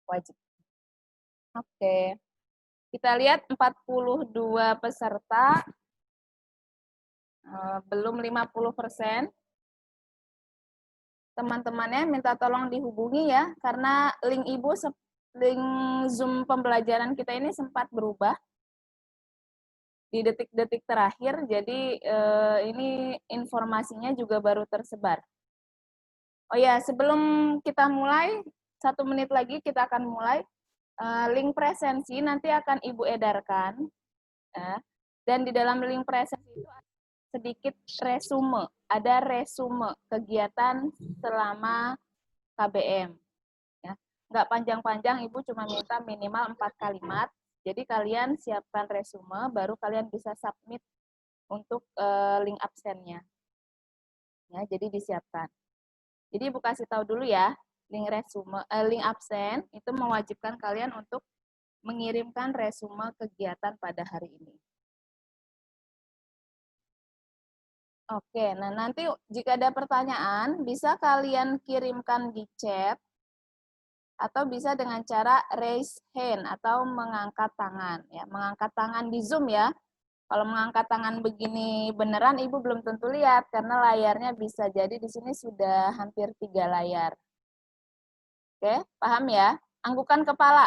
wajib. Oke. Kita lihat 42 peserta, belum 50%. Teman-temannya minta tolong dihubungi ya, karena link link Zoom pembelajaran kita ini sempat berubah di detik-detik terakhir, jadi ini informasinya juga baru tersebar. Oh ya, sebelum kita mulai, 1 menit lagi kita akan mulai. Link presensi nanti akan Ibu edarkan, ya. Dan di dalam link presensi itu ada sedikit resume, ada resume kegiatan selama KBM. Ya. Nggak panjang-panjang, Ibu cuma minta minimal 4 kalimat. Jadi kalian siapkan resume, baru kalian bisa submit untuk link absennya. Ya, jadi disiapkan. Jadi Ibu kasih tahu dulu ya, link resume, link absen itu mewajibkan kalian untuk mengirimkan resume kegiatan pada hari ini. Oke, nah nanti jika ada pertanyaan, bisa kalian kirimkan di chat, atau bisa dengan cara raise hand, atau mengangkat tangan. Ya, mengangkat tangan di Zoom ya. Kalau mengangkat tangan begini beneran, Ibu belum tentu lihat, karena layarnya bisa jadi di sini sudah hampir 3 layar. Oke, paham ya? Anggukan kepala.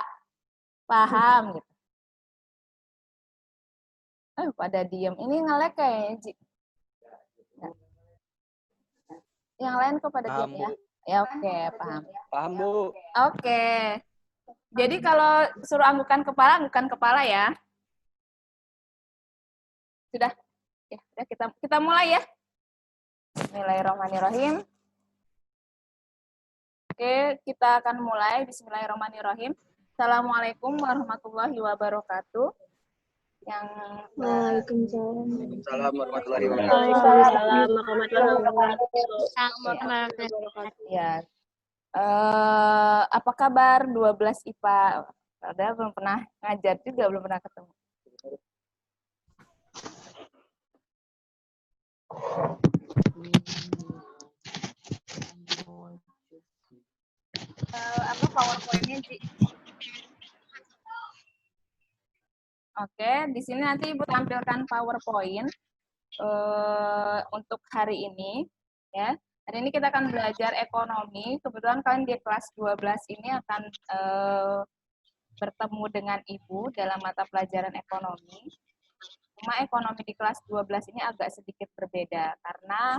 Paham gitu. Pada diem. Ini nge-lag kayaknya, Ji. Yang lain kok pada diem ya? Ya oke, paham. Paham, Bu. Oke. Jadi kalau suruh anggukan kepala ya. Sudah. Ya, udah kita mulai ya. Bismillahirrahmanirrahim. Oke, kita akan mulai. Bismillahirrahmanirrahim. Assalamualaikum warahmatullahi wabarakatuh. Yang Waalaikumsalam. Waalaikumsalam warahmatullahi wabarakatuh. Ya. Apa kabar 12 IPA? Padahal belum pernah ngajar juga, belum pernah ketemu. Apa PowerPoint-nya, Ci? Oke, di sini nanti Ibu tampilkan PowerPoint untuk hari ini, ya. Hari ini kita akan belajar ekonomi. Kebetulan kalian di kelas 12 ini akan bertemu dengan Ibu dalam mata pelajaran ekonomi. Cuma ekonomi di kelas 12 ini agak sedikit berbeda, karena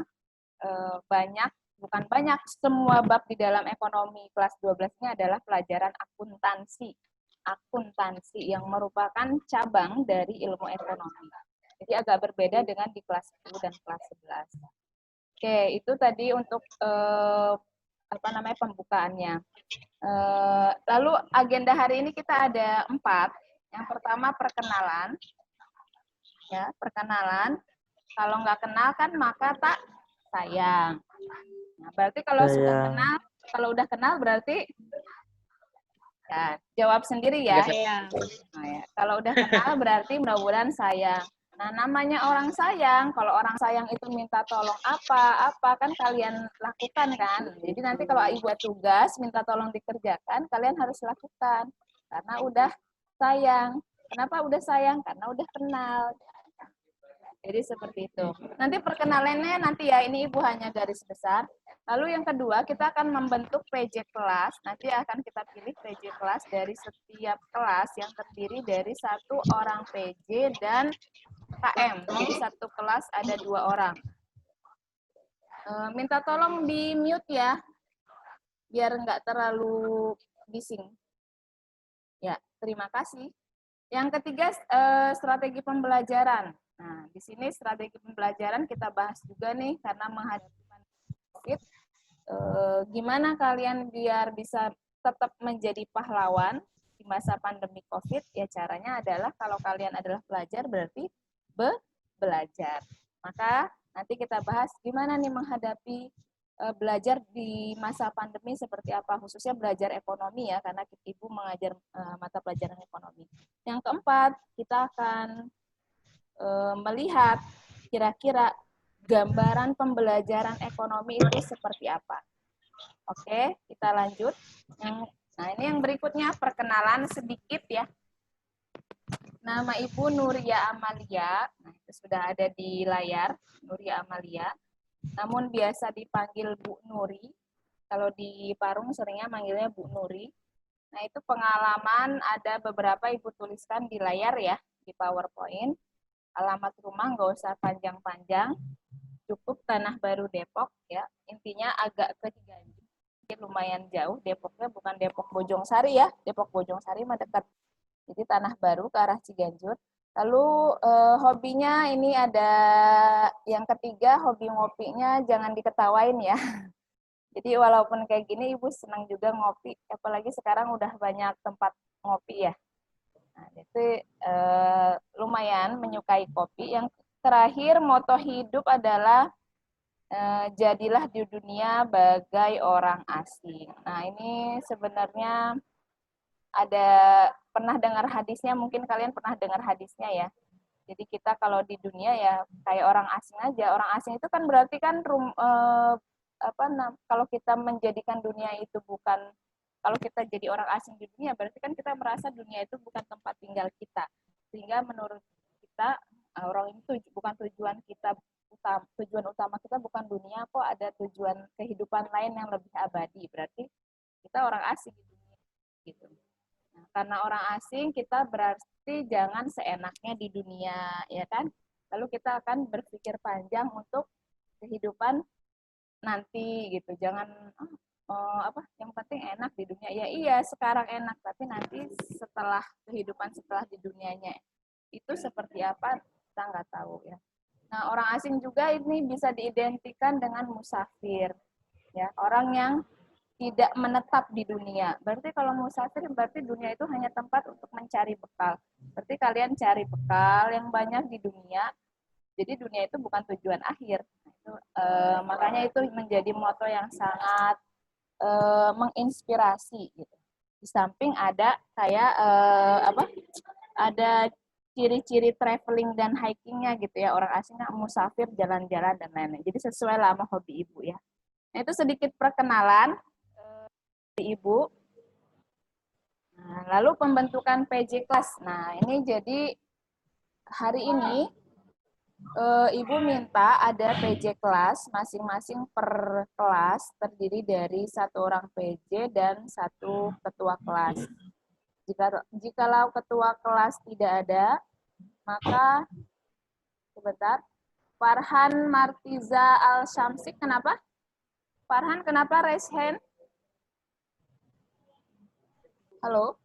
bukan banyak, semua bab di dalam ekonomi kelas 12 ini adalah pelajaran akuntansi. Akuntansi yang merupakan cabang dari ilmu ekonomi. Jadi agak berbeda dengan di kelas 10 dan kelas 11. Oke, itu tadi untuk pembukaannya. Lalu agenda hari ini kita ada 4. Yang pertama perkenalan. Ya, perkenalan. Kalau nggak kenal kan maka tak sayang. Nah, berarti kalau sudah kenal, kalau udah kenal berarti ya, jawab sendiri ya. Nah, ya. Kalau udah kenal berarti mudah-mudahan sayang. Nah, namanya orang sayang, kalau orang sayang itu minta tolong apa kan kalian lakukan kan. Jadi nanti kalau Ibu buat tugas, minta tolong dikerjakan, kalian harus lakukan. Karena udah sayang. Kenapa udah sayang? Karena udah kenal. Jadi seperti itu. Nanti perkenalannya nanti ya, ini Ibu hanya garis besar. Lalu yang kedua, kita akan membentuk PJ kelas. Nanti akan kita pilih PJ kelas dari setiap kelas yang terdiri dari 1 orang PJ dan KM. Jadi satu kelas ada 2 orang. Minta tolong di mute ya, biar nggak terlalu bising. Ya, terima kasih. Yang ketiga, strategi pembelajaran. Nah, di sini strategi pembelajaran kita bahas juga nih, karena menghadapi COVID, gimana kalian biar bisa tetap menjadi pahlawan di masa pandemi COVID, ya caranya adalah kalau kalian adalah pelajar berarti belajar. Maka nanti kita bahas gimana nih menghadapi belajar di masa pandemi seperti apa, khususnya belajar ekonomi ya, karena Ibu mengajar mata pelajaran ekonomi. Yang keempat, kita akan melihat kira-kira gambaran pembelajaran ekonomi itu seperti apa. Oke, kita lanjut. Yang Nah, ini yang berikutnya perkenalan sedikit ya. Nama Ibu Nuria Amalia. Nah, itu sudah ada di layar, Nuria Amalia. Namun biasa dipanggil Bu Nuri. Kalau di Parung seringnya manggilnya Bu Nuri. Nah, itu pengalaman ada beberapa Ibu tuliskan di layar ya, di PowerPoint. Alamat rumah nggak usah panjang-panjang, cukup Tanah Baru Depok ya. Intinya agak ke Ciganjur, lumayan jauh. Depoknya bukan Depok Bojongsari ya, Depok Bojongsari mah dekat. Jadi Tanah Baru ke arah Ciganjur. Lalu hobinya ini ada yang ketiga, hobi ngopinya jangan diketawain ya. Jadi walaupun kayak gini Ibu senang juga ngopi, apalagi sekarang udah banyak tempat ngopi ya. Nah, itu lumayan menyukai kopi. Yang terakhir, moto hidup adalah jadilah di dunia bagai orang asing. Nah, ini sebenarnya ada pernah dengar hadisnya, mungkin kalian pernah dengar hadisnya ya. Jadi kita kalau di dunia ya kayak orang asing aja. Orang asing itu kan berarti kan kalau kita menjadikan dunia itu bukan, kalau kita jadi orang asing di dunia berarti kan kita merasa dunia itu bukan tempat tinggal kita. Sehingga menurut kita orang itu bukan tujuan kita tujuan utama kita bukan dunia, kok ada tujuan kehidupan lain yang lebih abadi. Berarti kita orang asing di dunia gitu. Nah, karena orang asing kita berarti jangan seenaknya di dunia, ya kan? Lalu kita akan berpikir panjang untuk kehidupan nanti gitu. Jangan yang penting enak di dunia. Ya iya, sekarang enak, tapi nanti setelah kehidupan setelah di dunianya itu seperti apa kita nggak tahu ya. Nah, orang asing juga ini bisa diidentikan dengan musafir, ya, orang yang tidak menetap di dunia. Berarti kalau musafir, berarti dunia itu hanya tempat untuk mencari bekal. Berarti kalian cari bekal yang banyak di dunia, jadi dunia itu bukan tujuan akhir. Itu, makanya itu menjadi moto yang sangat menginspirasi. Gitu. Di samping ada kayak ada ciri-ciri traveling dan hikingnya gitu ya, orang asingnya musafir, jalan-jalan dan lain-lain. Jadi sesuai lah sama hobi Ibu ya. Nah, itu sedikit perkenalan Ibu. Nah, lalu pembentukan PJ kelas. Nah, ini jadi hari ini Ibu minta ada PJ kelas, masing-masing per kelas terdiri dari satu orang PJ dan satu ketua kelas. Jikalau ketua kelas tidak ada, maka sebentar. Farhan Martiza Al-Syamsik, kenapa? Farhan, kenapa raise hand? Halo?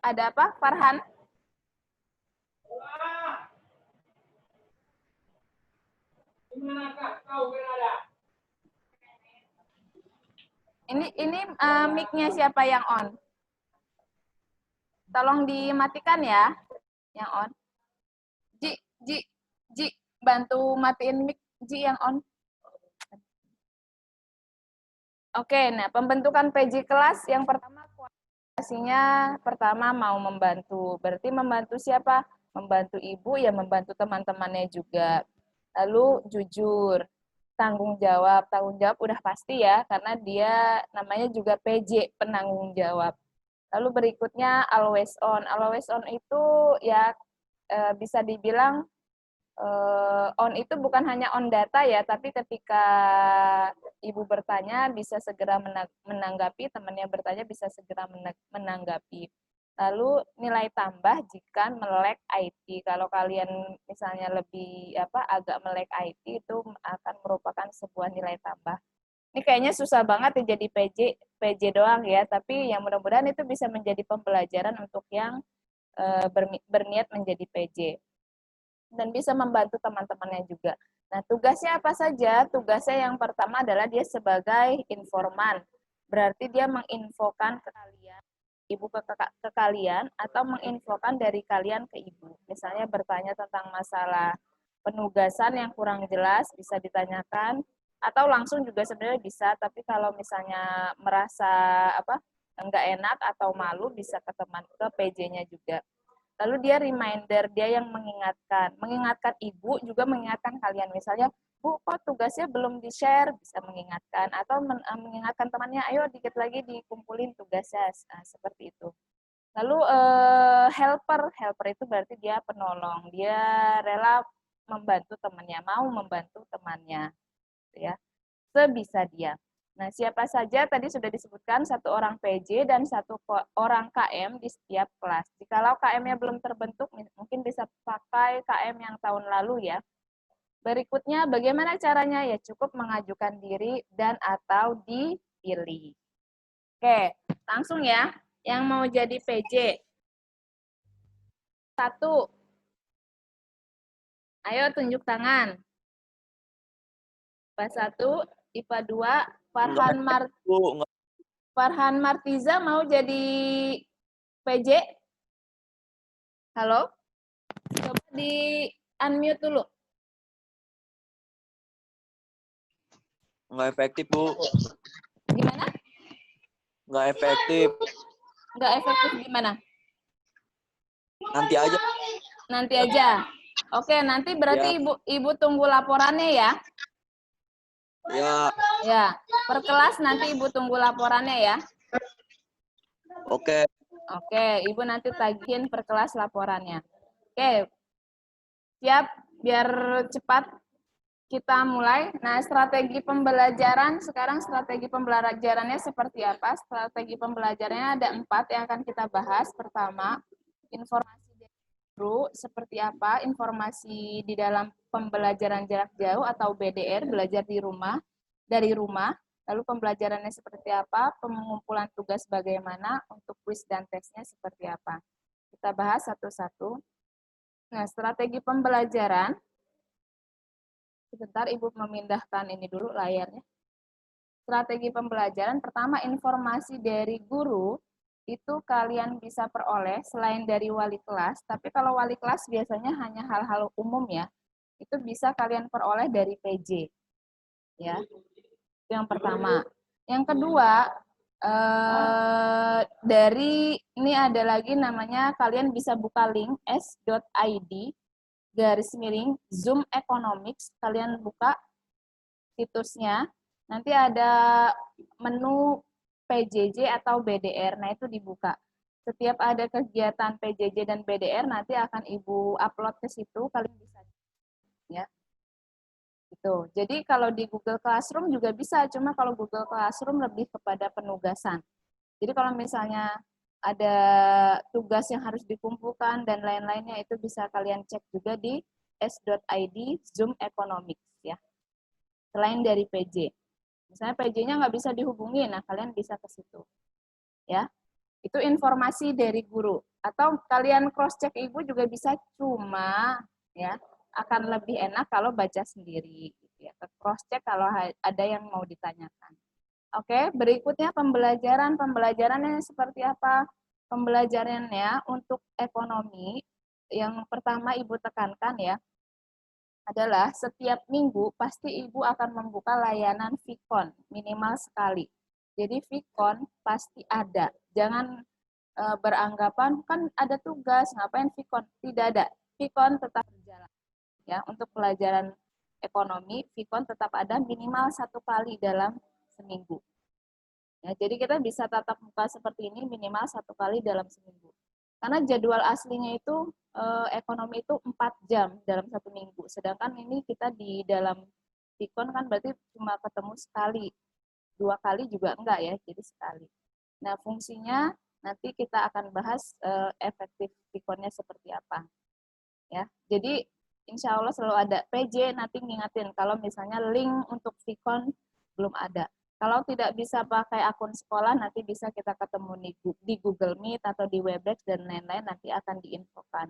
Ada apa, Farhan? Ini mic-nya siapa yang on? Tolong dimatikan ya, yang on. Ji, bantu matiin mic Ji yang on. Oke, nah pembentukan PJ kelas yang pertama kualifikasinya pertama mau membantu. Berarti membantu siapa? Membantu Ibu ya, membantu teman-temannya juga. Lalu jujur, tanggung jawab. Tanggung jawab udah pasti ya, karena dia namanya juga PJ, penanggung jawab. Lalu berikutnya always on. Always on itu ya bisa dibilang on itu bukan hanya on data ya, tapi ketika Ibu bertanya bisa segera menanggapi, temannya bertanya bisa segera menanggapi. Lalu nilai tambah jika melek IT. Kalau kalian misalnya lebih agak melek IT itu akan merupakan sebuah nilai tambah. Ini kayaknya susah banget ya jadi PJ doang ya, tapi yang mudah-mudahan itu bisa menjadi pembelajaran untuk yang berniat menjadi PJ. Dan bisa membantu teman-temannya juga. Nah, tugasnya apa saja? Tugasnya yang pertama adalah dia sebagai informan. Berarti dia menginfokan ke kalian, Ibu ke kalian, atau menginfokan dari kalian ke Ibu. Misalnya bertanya tentang masalah penugasan yang kurang jelas, bisa ditanyakan, atau langsung juga sebenarnya bisa, tapi kalau misalnya merasa enggak enak atau malu, bisa ke PJ-nya juga. Lalu dia reminder, dia yang mengingatkan Ibu juga mengingatkan kalian. Misalnya, Bu, kok tugasnya belum di-share? Bisa mengingatkan. Atau mengingatkan temannya, ayo dikit lagi dikumpulin tugasnya. Nah, seperti itu. Lalu helper itu berarti dia penolong. Dia rela membantu temannya, mau membantu temannya. Ya, sebisa dia. Nah, siapa saja tadi sudah disebutkan, 1 orang PJ dan 1 orang KM di setiap kelas. Jikalau KM-nya belum terbentuk, mungkin bisa pakai KM yang tahun lalu ya. Berikutnya, bagaimana caranya? Ya cukup mengajukan diri dan atau dipilih. Oke, langsung ya. Yang mau jadi PJ. 1. Ayo tunjuk tangan. IPA 1, IPA 2, Farhan Martiza mau jadi PJ? Halo? Coba di unmute dulu. Nggak efektif, Bu. Gimana? Nggak efektif. Nggak efektif gimana? Nanti aja. Nanti aja. Oke, nanti berarti Ya. Ibu tunggu laporannya ya. Ya, Ya, per kelas nanti Ibu tunggu laporannya ya. oke. Oke, Ibu nanti tagihin per kelas laporannya. Oke, siap biar cepat kita mulai. Nah, strategi pembelajaran, sekarang strategi pembelajarannya seperti apa? Strategi pembelajarannya ada 4 yang akan kita bahas. Pertama, informasi dari guru, seperti apa informasi di dalam pembelajaran jarak jauh atau BDR, belajar di rumah, dari rumah. Lalu pembelajarannya seperti apa, pengumpulan tugas bagaimana, untuk kuis dan tesnya seperti apa. Kita bahas satu-satu. Nah, strategi pembelajaran, sebentar Ibu memindahkan ini dulu layarnya. Strategi pembelajaran, pertama informasi dari guru, itu kalian bisa peroleh selain dari wali kelas, tapi kalau wali kelas biasanya hanya hal-hal umum ya, itu bisa kalian peroleh dari PJ. Ya, itu yang pertama. Yang kedua, dari ini ada lagi namanya, kalian bisa buka link s.id Zoom Economics, kalian buka situsnya, nanti ada menu PJJ atau BDR, nah itu dibuka. Setiap ada kegiatan PJJ dan BDR nanti akan Ibu upload ke situ, kalian bisa ya. Gitu. Jadi kalau di Google Classroom juga bisa, cuma kalau Google Classroom lebih kepada penugasan. Jadi kalau misalnya ada tugas yang harus dikumpulkan dan lain-lainnya, itu bisa kalian cek juga di s.id Zoom Economics ya. Selain dari PJ. Misalnya PJ-nya nggak bisa dihubungi, nah kalian bisa ke situ. Ya, itu informasi dari guru. Atau kalian cross-check Ibu juga bisa, cuma ya akan lebih enak kalau baca sendiri. Gitu ya. Cross-check kalau ada yang mau ditanyakan. Oke, berikutnya pembelajaran. Pembelajarannya seperti apa? Pembelajarannya untuk ekonomi, yang pertama Ibu tekankan ya, adalah setiap minggu pasti Ibu akan membuka layanan Vicon minimal sekali. Jadi Vicon pasti ada. Jangan beranggapan kan ada tugas, ngapain Vicon? Tidak ada. Vicon tetap berjalan. Ya, untuk pelajaran ekonomi, Vicon tetap ada minimal 1 kali dalam seminggu. Ya, jadi kita bisa tatap muka seperti ini minimal 1 kali dalam seminggu. Karena jadwal aslinya itu ekonomi itu 4 jam dalam 1 minggu. Sedangkan ini kita di dalam Vicon kan berarti cuma ketemu sekali. 2 kali juga enggak ya, jadi sekali. Nah, fungsinya nanti kita akan bahas efektif Viconnya seperti apa. Ya, jadi insya Allah selalu ada. PJ nanti ngingetin kalau misalnya link untuk Vicon belum ada. Kalau tidak bisa pakai akun sekolah, nanti bisa kita ketemu di Google Meet atau di Webex dan lain-lain, nanti akan diinfokan.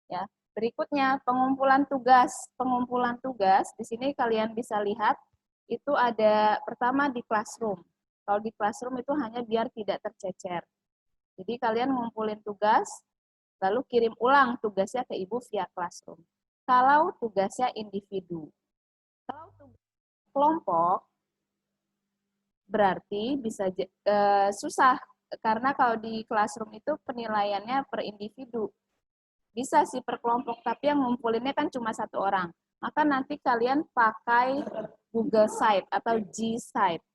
Ya. Berikutnya, pengumpulan tugas. Pengumpulan tugas, di sini kalian bisa lihat, itu ada pertama di Classroom. Kalau di Classroom itu hanya biar tidak tercecer. Jadi kalian ngumpulin tugas, lalu kirim ulang tugasnya ke Ibu via Classroom. Kalau tugasnya individu. Kalau tugas kelompok, berarti bisa susah, karena kalau di Classroom itu penilaiannya per individu. Bisa sih per kelompok, tapi yang ngumpulinnya kan cuma 1 orang. maka nanti kalian pakai Google Site atau G Site.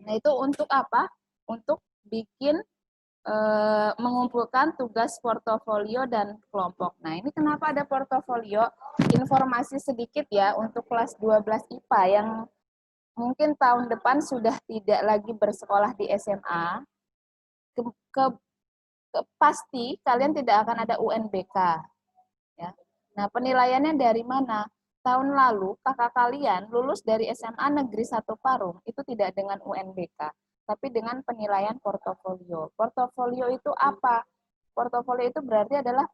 Nah, itu untuk apa? Untuk bikin mengumpulkan tugas portofolio dan kelompok. Nah, ini kenapa ada portofolio? Informasi sedikit ya untuk kelas 12 IPA yang mungkin tahun depan sudah tidak lagi bersekolah di SMA. Pasti kalian tidak akan ada UNBK. Ya. Nah, penilaiannya dari mana? Tahun lalu kakak kalian lulus dari SMA Negeri 1 Parung itu tidak dengan UNBK, tapi dengan penilaian portofolio. Portofolio itu apa? Portofolio itu berarti adalah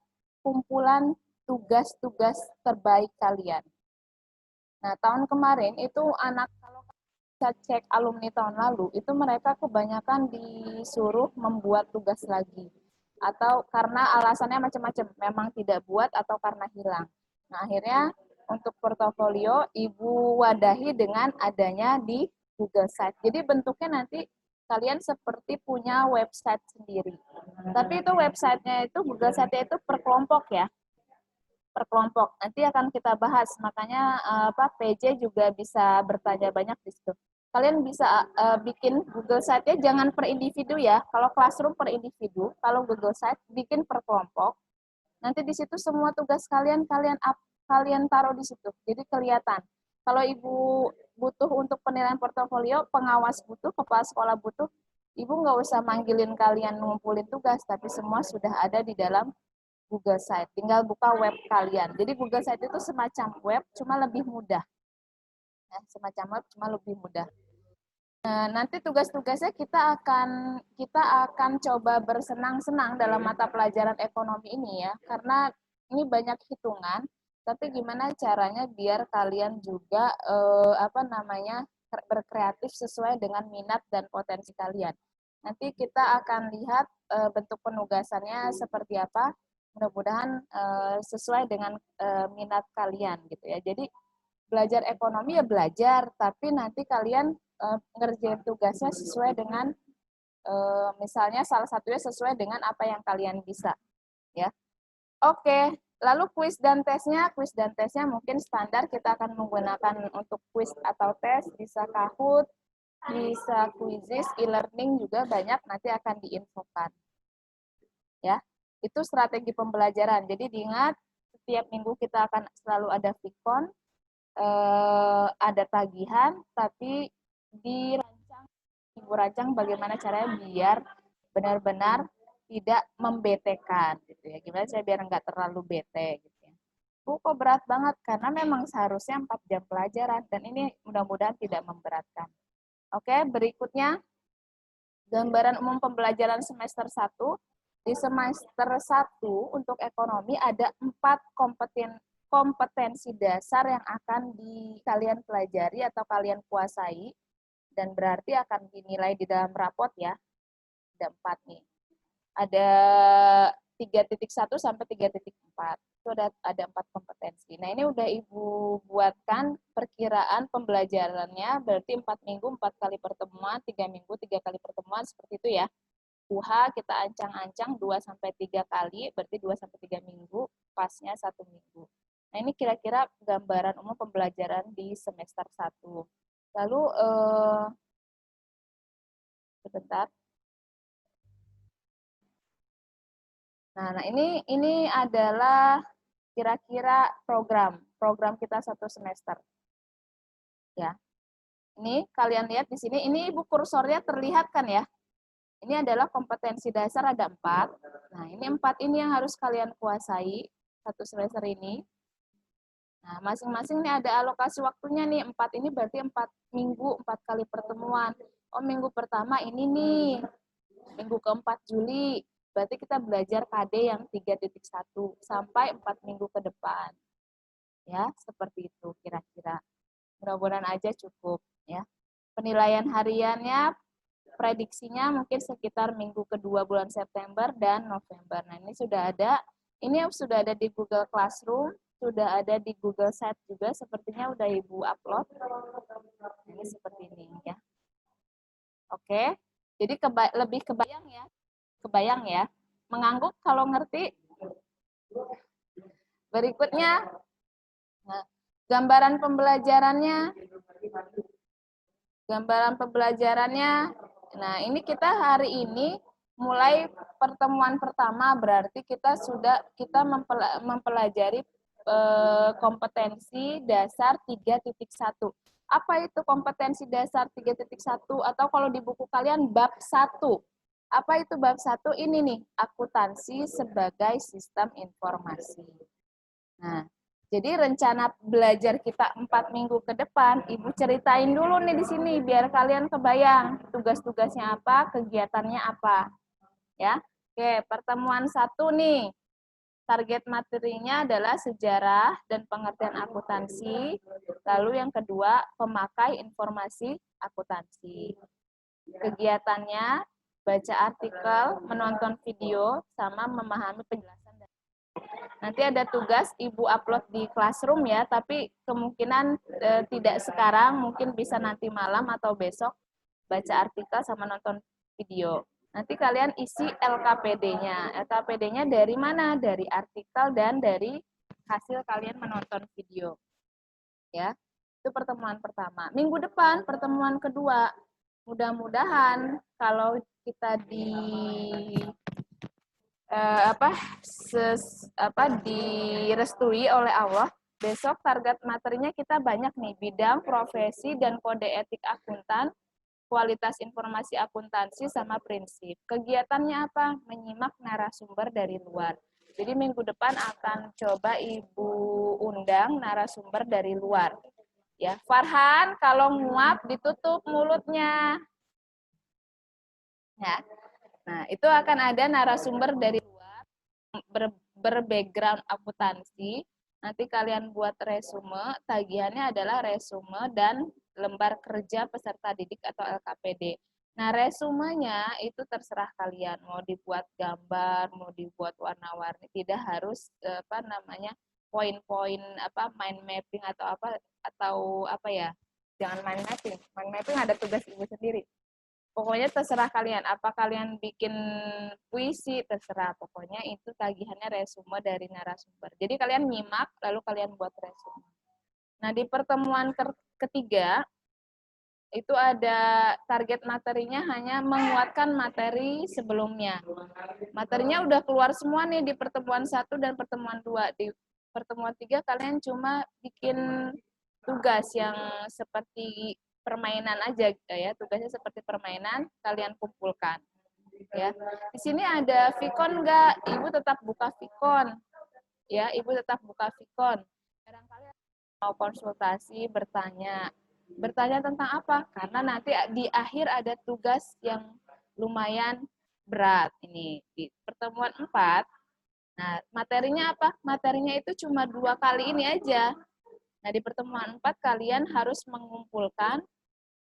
kumpulan tugas-tugas terbaik kalian. Nah, tahun kemarin itu kalau kita cek alumni tahun lalu, itu mereka kebanyakan disuruh membuat tugas lagi. Atau karena alasannya macam-macam, memang tidak buat atau karena hilang. Nah, akhirnya untuk portofolio, Ibu wadahi dengan adanya di Google Site. Jadi bentuknya nanti kalian seperti punya website sendiri. Tapi itu websitenya itu, Google Site-nya itu per kelompok ya. Per kelompok. Nanti akan kita bahas, makanya PJ juga bisa bertanya banyak di situ. Kalian bisa bikin Google Site-nya jangan per individu ya. Kalau Classroom per individu, kalau Google Site bikin per kelompok. Nanti di situ semua tugas kalian taruh di situ. Jadi kelihatan. Kalau Ibu butuh untuk penilaian portofolio, pengawas butuh, kepala sekolah butuh, Ibu nggak usah manggilin kalian ngumpulin tugas, tapi semua sudah ada di dalam Google Site. Tinggal buka web kalian. Jadi Google Site itu semacam web, cuma lebih mudah. Ya, semacam web, cuma lebih mudah. Nah, nanti tugas-tugasnya kita akan coba bersenang-senang dalam mata pelajaran ekonomi ini ya, karena ini banyak hitungan. Tapi gimana caranya biar kalian juga berkreatif sesuai dengan minat dan potensi kalian. Nanti kita akan lihat bentuk penugasannya seperti apa. Mudah-mudahan sesuai dengan minat kalian gitu ya. Jadi belajar ekonomi ya belajar, tapi nanti kalian ngerjain tugasnya sesuai dengan misalnya salah satunya sesuai dengan apa yang kalian bisa ya. Oke, lalu kuis dan tesnya mungkin standar kita akan menggunakan untuk kuis atau tes, bisa Kahoot, bisa Quizizz, e-learning juga banyak nanti akan diinfokan. Ya, itu strategi pembelajaran. Jadi diingat setiap minggu kita akan selalu ada Vkon, ada tagihan, tapi Ibu rancang bagaimana caranya biar benar-benar tidak membetekan gitu ya. Gimana saya biar nggak terlalu bete gitu ya. Kok berat banget karena memang seharusnya 4 jam pelajaran dan ini mudah-mudahan tidak memberatkan. Oke, berikutnya gambaran umum pembelajaran semester 1. Di semester 1 untuk ekonomi ada 4 kompetensi dasar yang akan kalian pelajari atau kalian kuasai dan berarti akan dinilai di dalam rapot ya. Ada 4 nih. Ada 3.1 sampai 3.4. Itu ada 4 kompetensi. Nah, ini udah Ibu buatkan perkiraan pembelajarannya, berarti 4 minggu 4 kali pertemuan, 3 minggu 3 kali pertemuan, seperti itu ya. UH kita ancang-ancang 2 sampai 3 kali, berarti 2 sampai 3 minggu, pasnya 1 minggu. Nah, ini kira-kira gambaran umum pembelajaran di semester 1. Lalu sebentar. Nah, ini adalah kira-kira program kita 1 semester. Ya. Ini kalian lihat di sini, ini Ibu kursornya terlihat kan ya? Ini adalah kompetensi dasar ada 4. Nah, ini 4 ini yang harus kalian kuasai 1 semester ini. Nah, masing-masing ini ada alokasi waktunya nih. 4 ini berarti 4 minggu, 4 kali pertemuan. Oh, minggu pertama ini nih. Minggu keempat Juli. Berarti kita belajar KD yang 3.1 sampai 4 minggu ke depan. Ya, seperti itu kira-kira. Mudah-mudahan aja cukup ya. Penilaian hariannya prediksinya mungkin sekitar minggu kedua bulan September dan November. Nah, ini sudah ada di Google Classroom, sudah ada di Google Site juga, sepertinya udah Ibu upload. Ini seperti ini ya. Oke, jadi lebih kebayang ya. Mengangguk kalau ngerti. Berikutnya, nah, Gambaran pembelajarannya. Gambaran pembelajarannya. Nah, ini kita hari ini mulai pertemuan pertama berarti kita mempelajari kompetensi dasar 3.1. Apa itu kompetensi dasar 3.1 atau kalau di buku kalian bab 1. Apa itu bab 1? Ini nih, akuntansi sebagai sistem informasi. Nah, jadi rencana belajar kita 4 minggu ke depan, Ibu ceritain dulu nih di sini biar kalian kebayang tugas-tugasnya apa, kegiatannya apa. Ya. Oke, pertemuan 1 nih. Target materinya adalah sejarah dan pengertian akuntansi. Lalu yang kedua, pemakai informasi akuntansi. Kegiatannya baca artikel, menonton video, sama memahami penjelasan. Nanti ada tugas Ibu upload di Classroom ya, tapi kemungkinan tidak sekarang, mungkin bisa nanti malam atau besok baca artikel sama nonton video. Nanti kalian isi LKPD-nya. LKPD-nya dari mana? Dari artikel dan dari hasil kalian menonton video. Ya. Itu pertemuan pertama. Minggu depan pertemuan kedua. Mudah-mudahan kalau kita direstui oleh Allah, besok target materinya kita banyak nih, bidang profesi dan kode etik akuntan, kualitas informasi akuntansi, sama prinsip. Kegiatannya apa? Menyimak narasumber dari luar. Jadi minggu depan akan coba Ibu undang narasumber dari luar. Ya, Farhan, kalau nguap ditutup mulutnya. Ya. Nah, itu akan ada narasumber dari luar berbackground akuntansi. Nanti kalian buat resume, tagihannya adalah resume dan lembar kerja peserta didik atau LKPD. Nah, resumenya itu terserah kalian, mau dibuat gambar, mau dibuat warna-warni, tidak harus poin-poin mind mapping atau apa ya. Jangan mind mapping. Mind mapping ada tugas Ibu sendiri. Pokoknya terserah kalian, apa kalian bikin puisi, terserah. Pokoknya itu tagihannya resume dari narasumber. Jadi kalian nyimak, lalu kalian buat resume. Nah, di pertemuan ketiga, itu ada target materinya hanya menguatkan materi sebelumnya. Materinya udah keluar semua nih di pertemuan 1 dan pertemuan 2. Di pertemuan 3 kalian cuma bikin tugas yang seperti permainan aja gitu ya, tugasnya seperti permainan, kalian kumpulkan. Ya, di sini ada Vicon nggak? Ibu tetap buka Vicon. Ya, Ibu tetap buka Vicon. Barangkali mau konsultasi, bertanya tentang apa? Karena nanti di akhir ada tugas yang lumayan berat ini di pertemuan 4. Nah, materinya apa? Materinya itu cuma 2 kali ini aja. Nah, di pertemuan 4 kalian harus mengumpulkan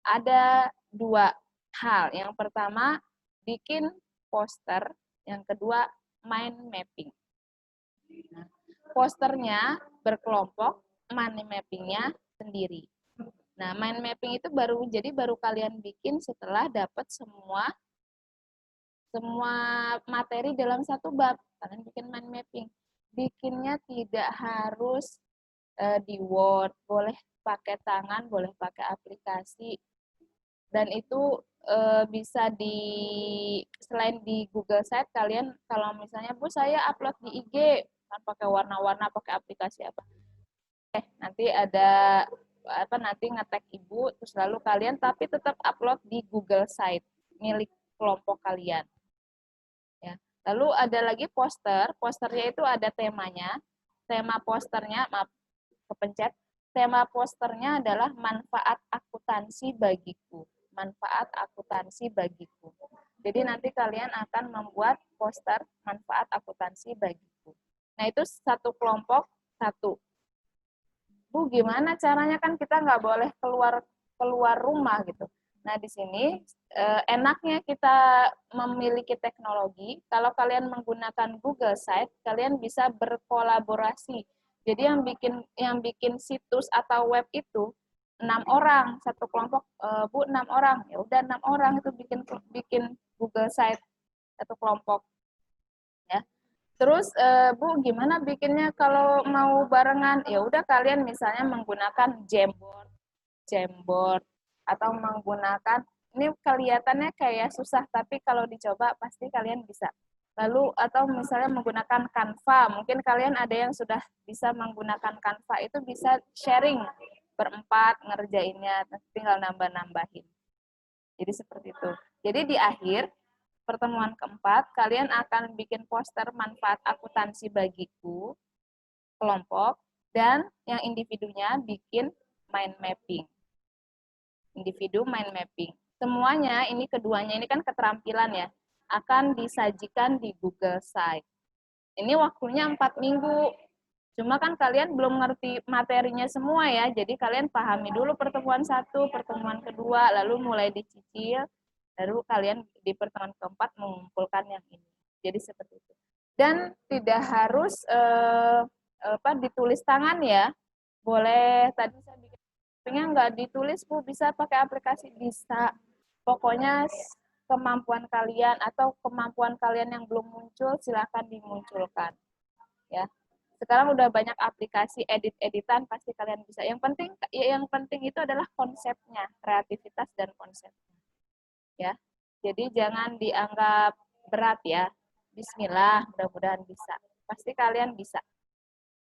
ada 2 hal. Yang pertama, bikin poster. Yang kedua, mind mapping. Nah, posternya berkelompok, mind mappingnya sendiri. Nah, mind mapping itu baru kalian bikin setelah dapat semua materi dalam satu bab. Kalian bikin mind mapping. Bikinnya tidak harus di Word, boleh pakai tangan, boleh pakai aplikasi. Dan itu bisa selain di Google Site, kalian kalau misalnya, Bu, saya upload di IG, kan pakai warna-warna, pakai aplikasi apa. Nanti ada nanti nge-tag Ibu, terus lalu kalian tapi tetap upload di Google Site milik kelompok kalian. Ya. Lalu ada lagi posternya itu ada temanya. Tema posternya, maaf, kepencet. Tema posternya adalah manfaat akuntansi bagiku. Manfaat akuntansi bagiku. Jadi nanti kalian akan membuat poster manfaat akuntansi bagiku. Nah, itu satu kelompok, satu. Bu, gimana caranya, kan kita nggak boleh keluar rumah gitu. Nah, di sini enaknya kita memiliki teknologi. Kalau kalian menggunakan Google Site, kalian bisa berkolaborasi. Jadi yang bikin situs atau web itu 6 orang, satu kelompok, Bu, 6 orang. Ya udah 6 orang itu bikin Google Site satu kelompok. Ya. Terus Bu, gimana bikinnya kalau mau barengan? Ya udah kalian misalnya menggunakan Jamboard atau menggunakan ini kelihatannya kayak susah tapi kalau dicoba pasti kalian bisa. Lalu atau misalnya menggunakan Canva, mungkin kalian ada yang sudah bisa menggunakan Canva itu bisa sharing berempat ngerjainnya, tinggal nambah-nambahin. Jadi seperti itu. Jadi di akhir pertemuan keempat, kalian akan bikin poster manfaat akuntansi bagiku, kelompok, dan yang individunya bikin mind mapping. Individu mind mapping. Semuanya, ini keduanya ini kan keterampilan ya, akan disajikan di Google Site. Ini waktunya 4 minggu. Cuma kan kalian belum ngerti materinya semua ya, jadi kalian pahami dulu pertemuan 1, pertemuan kedua, lalu mulai dicicil, baru kalian di pertemuan keempat mengumpulkan yang ini. Jadi seperti itu. Dan tidak harus ditulis tangan ya, boleh tadi saya bikin pengen nggak ditulis Bu, bisa pakai aplikasi, bisa. Pokoknya kemampuan kalian atau kemampuan kalian yang belum muncul silahkan dimunculkan ya. Sekarang udah banyak aplikasi edit-editan pasti kalian bisa. Yang penting itu adalah konsepnya, kreativitas dan konsepnya. Ya. Jadi jangan dianggap berat ya. Bismillah, mudah-mudahan bisa. Pasti kalian bisa.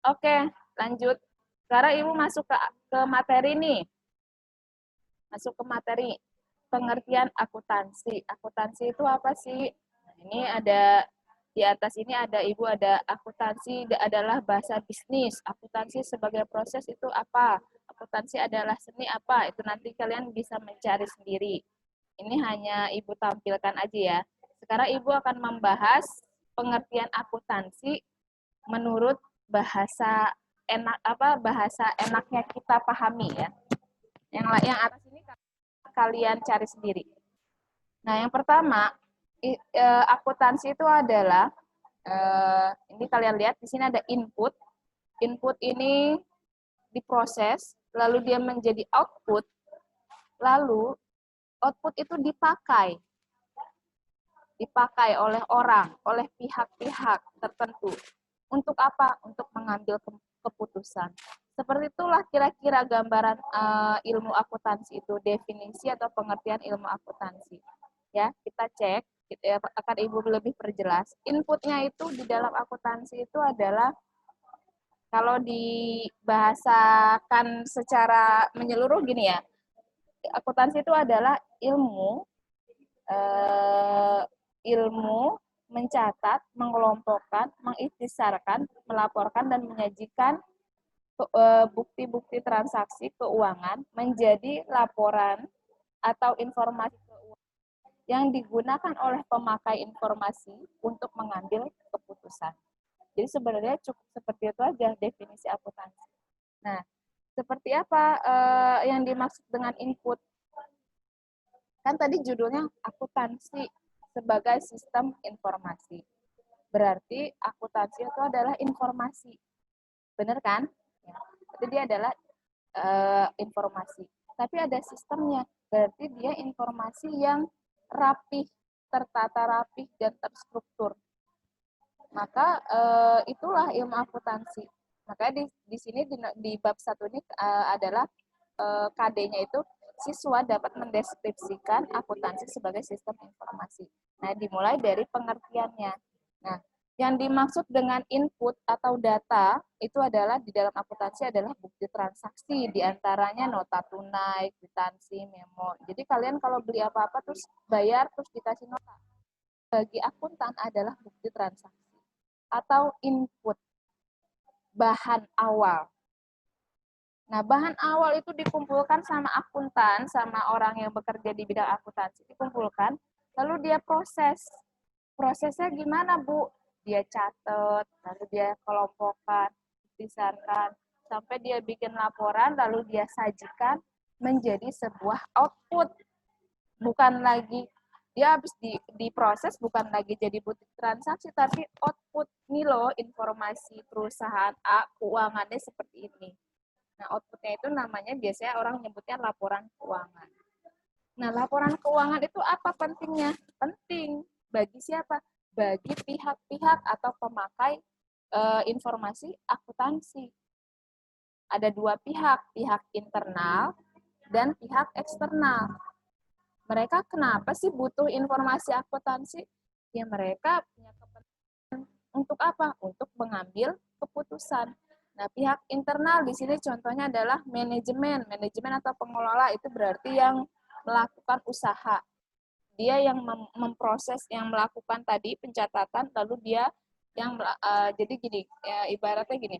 Oke, lanjut. Sekarang Ibu masuk ke materi nih. Masuk ke materi pengertian akuntansi. Akuntansi itu apa sih? Nah, ini ada di atas ini ada Ibu ada akuntansi adalah bahasa bisnis. Akuntansi sebagai proses itu apa? Akuntansi adalah seni apa? Itu nanti kalian bisa mencari sendiri. Ini hanya Ibu tampilkan aja ya. Sekarang Ibu akan membahas pengertian akuntansi menurut bahasa enaknya kita pahami ya. Yang atas ini kalian cari sendiri. Nah, yang pertama, akuntansi itu adalah ini kalian lihat di sini ada input. Input ini diproses, lalu dia menjadi output. Lalu output itu dipakai oleh orang, oleh pihak-pihak tertentu. Untuk apa? Untuk mengambil keputusan. Seperti itulah kira-kira gambaran ilmu akuntansi itu, definisi atau pengertian ilmu akuntansi. Ya, kita cek, akan Ibu lebih perjelas. Inputnya itu di dalam akuntansi itu adalah kalau dibahasakan secara menyeluruh gini ya, akuntansi itu adalah ilmu mencatat, mengelompokkan, mengikhtisarkan, melaporkan, dan menyajikan bukti-bukti transaksi keuangan menjadi laporan atau informasi keuangan yang digunakan oleh pemakai informasi untuk mengambil keputusan. Jadi sebenarnya cukup seperti itu aja definisi akuntansi. Nah, seperti apa yang dimaksud dengan input? Kan tadi judulnya akuntansi sebagai sistem informasi. Berarti akuntansi itu adalah informasi. Benar kan? Ya. Jadi dia adalah informasi. Tapi ada sistemnya. Berarti dia informasi yang rapih, tertata rapih, dan terstruktur. Maka itulah ilmu akuntansi. Makanya di sini di bab 1 ini adalah KD-nya itu siswa dapat mendeskripsikan akuntansi sebagai sistem informasi. Nah, dimulai dari pengertiannya. Nah, yang dimaksud dengan input atau data itu adalah di dalam akuntansi adalah bukti transaksi, diantaranya nota tunai, kwitansi, memo. Jadi kalian kalau beli apa-apa terus bayar terus dikasih nota. Bagi akuntan adalah bukti transaksi atau input, bahan awal. Nah, bahan awal itu dikumpulkan sama akuntan, sama orang yang bekerja di bidang akuntansi, dikumpulkan, lalu dia proses. Prosesnya gimana, Bu? Dia catat, lalu dia kelompokkan, besarkan, sampai dia bikin laporan, lalu dia sajikan menjadi sebuah output. Bukan lagi, dia habis diproses, bukan lagi jadi bukti transaksi, tapi output. Ini loh informasi perusahaan A, keuangannya seperti ini. Nah, outputnya itu namanya biasanya orang menyebutnya laporan keuangan. Nah, laporan keuangan itu apa pentingnya? Penting. Bagi siapa? bagi pihak-pihak atau pemakai informasi akuntansi. Ada dua pihak, pihak internal dan pihak eksternal. Mereka kenapa sih butuh informasi akuntansi? Ya mereka punya kepentingan untuk apa? Untuk mengambil keputusan. Nah, pihak internal di sini contohnya adalah manajemen. Manajemen atau pengelola itu berarti yang melakukan usaha. Dia yang memproses, yang melakukan tadi pencatatan, lalu dia yang jadi gini, ya, ibaratnya gini.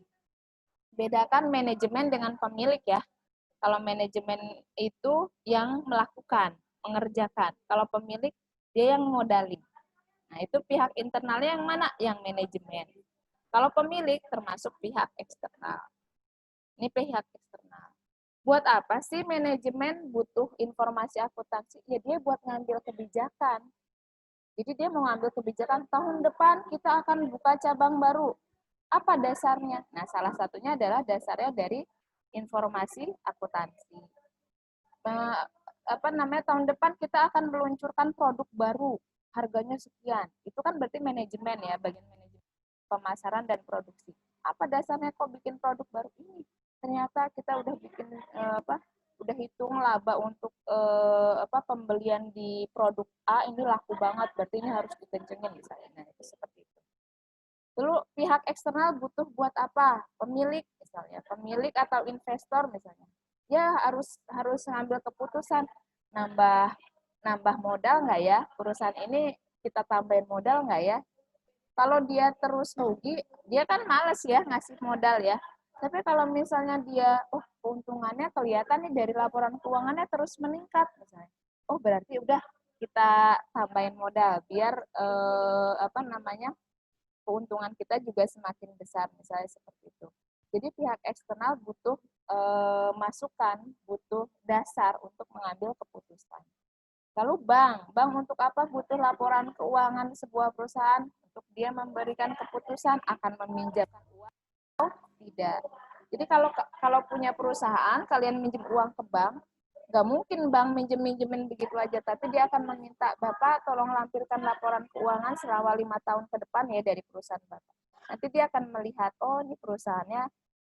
Bedakan manajemen dengan pemilik ya. Kalau manajemen itu yang melakukan, mengerjakan. Kalau pemilik, dia yang modalin. Nah, itu pihak internalnya yang mana? Yang manajemen. Kalau pemilik, termasuk pihak eksternal. Ini pihak eksternal. Buat apa sih manajemen butuh informasi akuntansi? Ya, dia buat ngambil kebijakan. Jadi dia mau ngambil kebijakan, tahun depan kita akan buka cabang baru. Apa dasarnya? Nah, salah satunya adalah dasarnya dari informasi akuntansi. Tahun depan kita akan meluncurkan produk baru, harganya sekian. Itu kan berarti manajemen ya, bagian manajemen pemasaran dan produksi. Apa dasarnya kok bikin produk baru ini? Ternyata kita udah bikin udah hitung laba untuk pembelian di produk A ini laku banget, berarti ini harus dikencengin misalnya. Nah, itu seperti itu. Lalu pihak eksternal butuh buat apa? Pemilik misalnya, pemilik atau investor misalnya. Ya harus ngambil keputusan, nambah modal nggak ya? Perusahaan ini kita tambahin modal nggak ya? Kalau dia terus rugi, dia kan males ya ngasih modal ya. Tapi kalau misalnya dia, keuntungannya kelihatan nih dari laporan keuangannya terus meningkat misalnya. Oh berarti udah kita tambahin modal biar keuntungan kita juga semakin besar, misalnya seperti itu. Jadi pihak eksternal butuh masukan, butuh dasar untuk mengambil keputusan. Lalu bank untuk apa butuh laporan keuangan sebuah perusahaan? Untuk dia memberikan keputusan akan meminjamkan uang atau tidak. Jadi kalau punya perusahaan, kalian minjem uang ke bank, nggak mungkin bank minjemin begitu aja, tapi dia akan meminta, Bapak tolong lampirkan laporan keuangan selama 5 tahun ke depan ya dari perusahaan Bapak. Nanti dia akan melihat, oh ini perusahaannya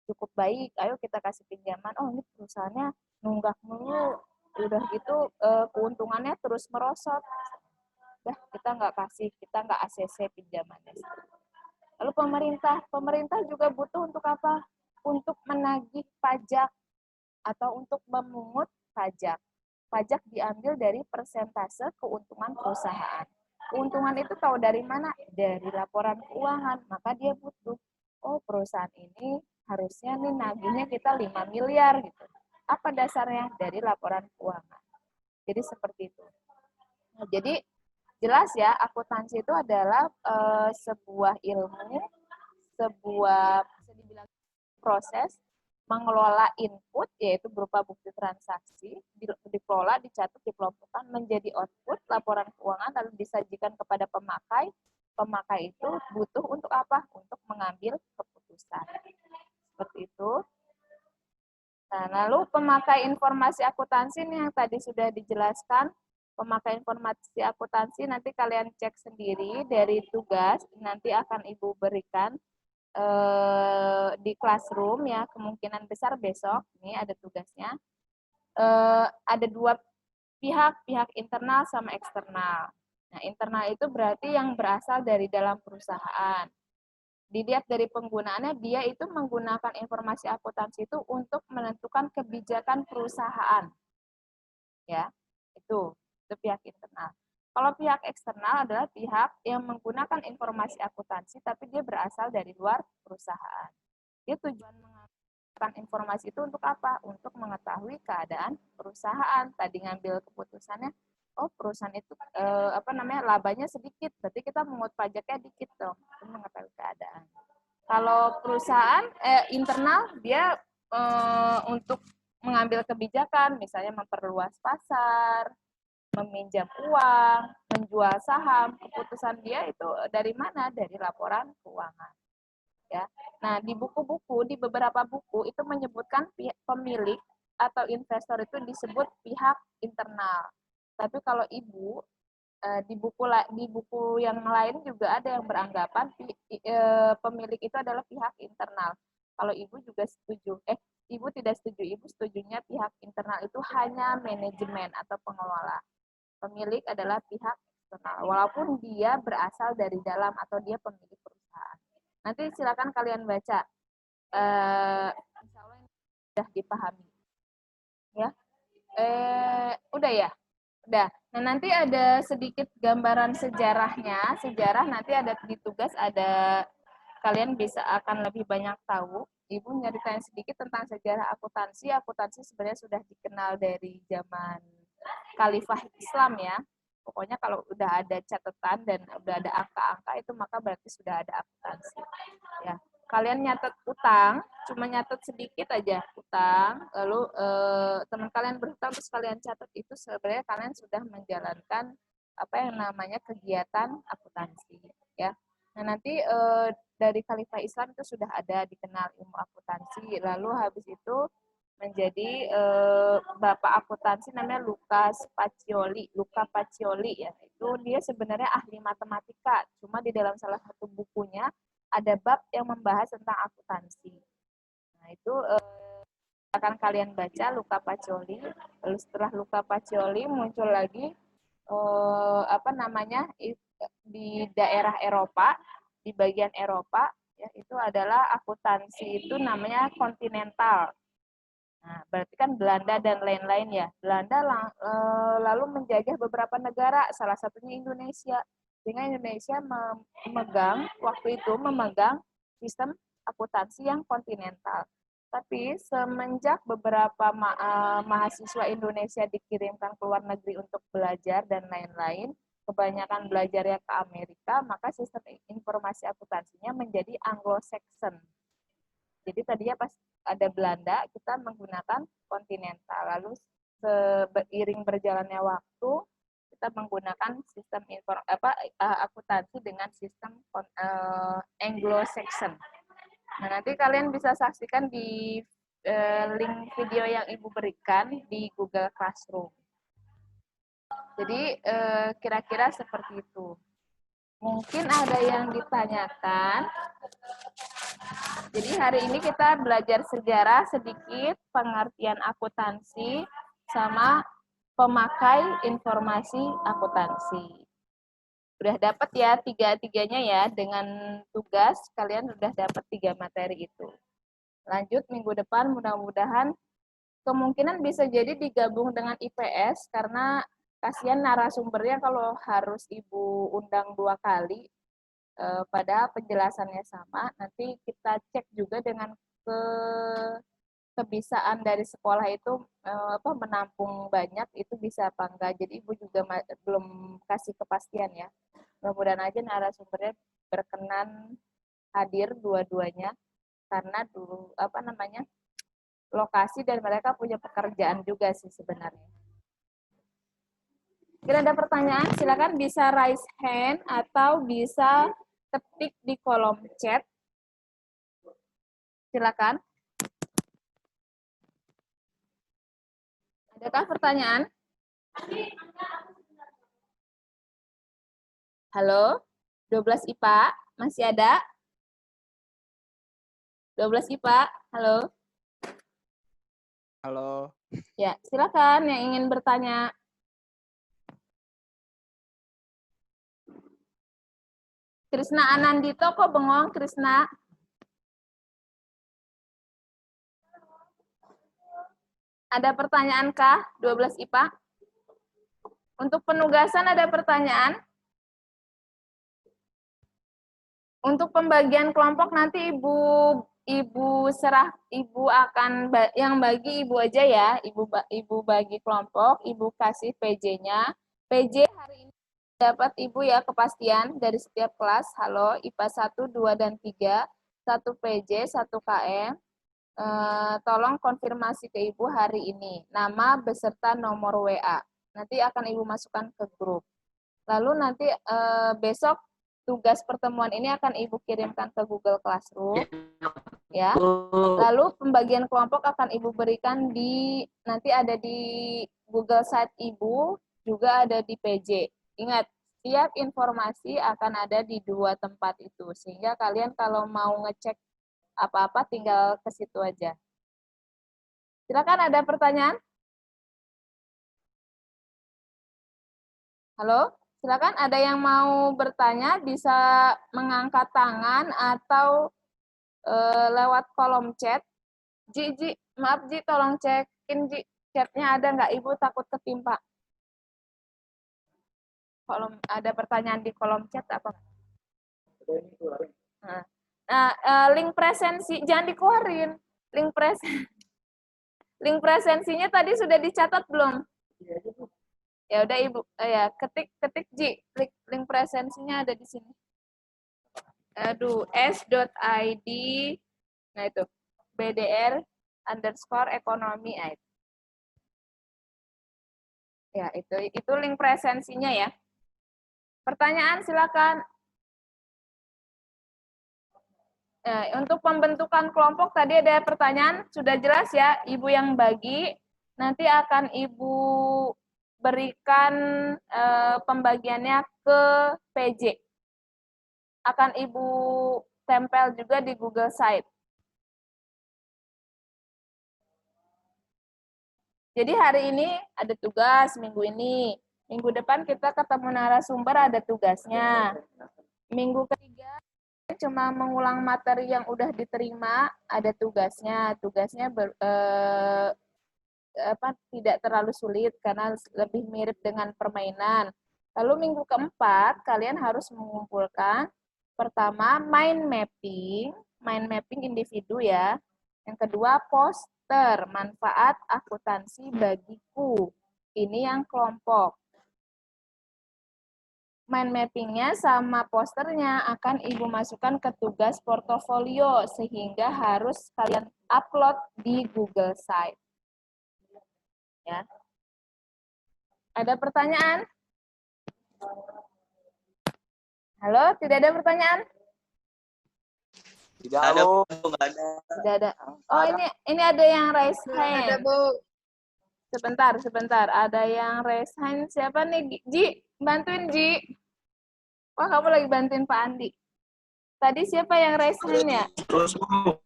cukup baik, ayo kita kasih pinjaman, oh ini perusahaannya nunggak mulu, udah gitu keuntungannya terus merosot, udah kita nggak kasih, kita nggak ACC pinjamannya. Lalu pemerintah juga butuh untuk apa? Untuk menagih pajak atau untuk memungut pajak. Pajak diambil dari persentase keuntungan perusahaan. Keuntungan itu tahu dari mana? Dari laporan keuangan. Maka dia butuh, oh perusahaan ini harusnya nih nagihnya kita 5 miliar gitu. Apa dasarnya? Dari laporan keuangan. Jadi seperti itu. Nah, jadi jelas ya, akuntansi itu adalah sebuah ilmu, sebuah bisa dibilang proses mengelola input, yaitu berupa bukti transaksi, dikelola, dicatat, dikelompokkan menjadi output, laporan keuangan, lalu disajikan kepada pemakai. Pemakai itu butuh untuk apa? Untuk mengambil keputusan. Seperti itu. Nah, lalu pemakai informasi akuntansi ini yang tadi sudah dijelaskan. Pemakai informasi akuntansi nanti kalian cek sendiri dari tugas, nanti akan Ibu berikan di classroom ya, kemungkinan besar besok, ini ada tugasnya. Ada dua pihak internal sama eksternal. Nah, internal itu berarti yang berasal dari dalam perusahaan. Dilihat dari penggunaannya, dia itu menggunakan informasi akuntansi itu untuk menentukan kebijakan perusahaan. Ya, itu pihak internal. Kalau pihak eksternal adalah pihak yang menggunakan informasi akuntansi, tapi dia berasal dari luar perusahaan. Dia tujuan mengambil informasi itu untuk apa? Untuk mengetahui keadaan perusahaan. Tadi ngambil keputusannya, oh perusahaan itu labanya sedikit, berarti kita mengut pajaknya dikit dong, untuk mengetahui keadaan. Kalau perusahaan internal dia untuk mengambil kebijakan, misalnya memperluas pasar, meminjam uang, menjual saham, keputusan dia itu dari mana? Dari laporan keuangan. Ya. Nah, di buku-buku, di beberapa buku itu menyebutkan pemilik atau investor itu disebut pihak internal. Tapi kalau Ibu di buku yang lain juga ada yang beranggapan pemilik itu adalah pihak internal. Kalau ibu juga setuju, ibu tidak setuju, ibu setujunya pihak internal itu hanya manajemen atau pengelola. Pemilik adalah pihak eksternal, walaupun dia berasal dari dalam atau dia pemilik perusahaan. Nanti silakan kalian baca. Insya Allah ini sudah dipahami. Ya, udah ya. Udah. Nah, nanti ada sedikit gambaran sejarahnya. Sejarah nanti ada di tugas, ada kalian bisa akan lebih banyak tahu. Ibu nyeritain sedikit tentang sejarah akuntansi. Akuntansi sebenarnya sudah dikenal dari zaman Khalifah Islam ya. Pokoknya kalau udah ada catatan dan udah ada angka-angka itu maka berarti sudah ada akuntansi. Ya. Kalian nyatet utang, cuma nyatet sedikit aja utang, lalu teman kalian berhutang terus kalian catat, itu sebenarnya kalian sudah menjalankan apa yang namanya kegiatan akuntansi ya. Nah, nanti dari Khalifah Islam itu sudah ada dikenal ilmu akuntansi, lalu habis itu menjadi bapak akuntansi namanya Luca Pacioli ya. Itu dia sebenarnya ahli matematika, cuma di dalam salah satu bukunya ada bab yang membahas tentang akuntansi. Nah, itu akan kalian baca Luca Pacioli. Lalu setelah Luca Pacioli muncul lagi apa namanya di daerah Eropa, di bagian Eropa ya, itu adalah akuntansi itu namanya kontinental. Nah, berarti kan Belanda dan lain-lain ya. Belanda lalu menjajah beberapa negara, salah satunya Indonesia. Sehingga Indonesia memegang sistem akuntansi yang kontinental. Tapi semenjak beberapa mahasiswa Indonesia dikirimkan ke luar negeri untuk belajar dan lain-lain, kebanyakan belajarnya ke Amerika, maka sistem informasi akuntansinya menjadi Anglo-Saxon. Jadi tadinya pas ada Belanda, kita menggunakan kontinental. Lalu seiring berjalannya waktu, kita menggunakan sistem akuntansi dengan sistem Anglo-Saxon. Nah, nanti kalian bisa saksikan di link video yang Ibu berikan di Google Classroom. Jadi kira-kira seperti itu. Mungkin ada yang ditanyakan. Jadi hari ini kita belajar sejarah sedikit, pengertian akuntansi, sama pemakai informasi akuntansi. Udah dapat ya tiga-tiganya ya, dengan tugas kalian udah dapat 3 materi itu. Lanjut minggu depan mudah-mudahan kemungkinan bisa jadi digabung dengan IPS karena kasihan narasumbernya kalau harus Ibu undang 2 kali. Padahal penjelasannya sama, nanti kita cek juga dengan kebisaan dari sekolah itu menampung banyak, itu bisa apa enggak. Jadi Ibu juga belum kasih kepastian ya. Mudah-mudahan aja narasumbernya berkenan hadir dua-duanya karena dulu lokasi dan mereka punya pekerjaan juga sih sebenarnya. Kira ada pertanyaan, silakan bisa raise hand atau bisa ketik di kolom chat. Silakan. Adakah pertanyaan? Halo, 12 IPA, masih ada? 12 IPA, halo. Halo. Ya, silakan yang ingin bertanya. Krisna Anandito kok bengong, Krisna? Ada pertanyaan kah 12 IPA? Untuk penugasan ada pertanyaan? Untuk pembagian kelompok nanti Ibu akan yang bagi Ibu aja ya. Ibu bagi kelompok, Ibu kasih PJ-nya. PJ hari ini dapat Ibu ya kepastian dari setiap kelas. Halo, IPA 1, 2, dan 3. 1 PJ, 1 KM. Tolong konfirmasi ke Ibu hari ini. Nama beserta nomor WA. Nanti akan Ibu masukkan ke grup. Lalu nanti besok tugas pertemuan ini akan Ibu kirimkan ke Google Classroom. Ya. Lalu pembagian kelompok akan Ibu berikan nanti ada di Google Site Ibu, juga ada di PJ. Ingat, setiap informasi akan ada di dua tempat itu. Sehingga kalian kalau mau ngecek apa-apa tinggal ke situ aja. Silakan, ada pertanyaan? Halo? Silakan, ada yang mau bertanya bisa mengangkat tangan atau lewat kolom chat. Ji, maaf Ji, tolong cekin Ji, chatnya ada nggak? Ibu takut ketimpa. Kalau ada pertanyaan di kolom chat apa? Link presensi jangan dikeluarin. Link presensinya tadi sudah dicatat belum? Ya udah Ibu, ya ketik Ji, link presensinya ada di sini. Aduh, s.id, nah itu BDR_ekonomi, nah itu. Ya itu link presensinya ya. Pertanyaan silakan. Untuk pembentukan kelompok tadi ada pertanyaan, sudah jelas ya, Ibu yang bagi, nanti akan Ibu berikan pembagiannya ke PJ. Akan Ibu tempel juga di Google Site. Jadi hari ini ada tugas, minggu ini. Minggu depan kita ketemu narasumber, ada tugasnya. Minggu ketiga cuma mengulang materi yang udah diterima, ada tugasnya. Tugasnya tidak terlalu sulit karena lebih mirip dengan permainan. Lalu minggu keempat kalian harus mengumpulkan pertama mind mapping individu ya. Yang kedua poster manfaat akuntansi bagiku. Ini yang kelompok. Mind mapping-nya sama posternya akan Ibu masukkan ke tugas portofolio sehingga harus kalian upload di Google Site. Ya. Ada pertanyaan? Halo, tidak ada pertanyaan? Tidak ada, Bu. Nggak ada. Tidak ada. Oh, ini ada yang raise hand. Ada, Bu. Sebentar. Ada yang raise hand. Siapa nih? Ji, bantuin Ji. Wah, kamu lagi bantuin Pak Andi. Tadi siapa yang raise hand-nya? Terus, Bu.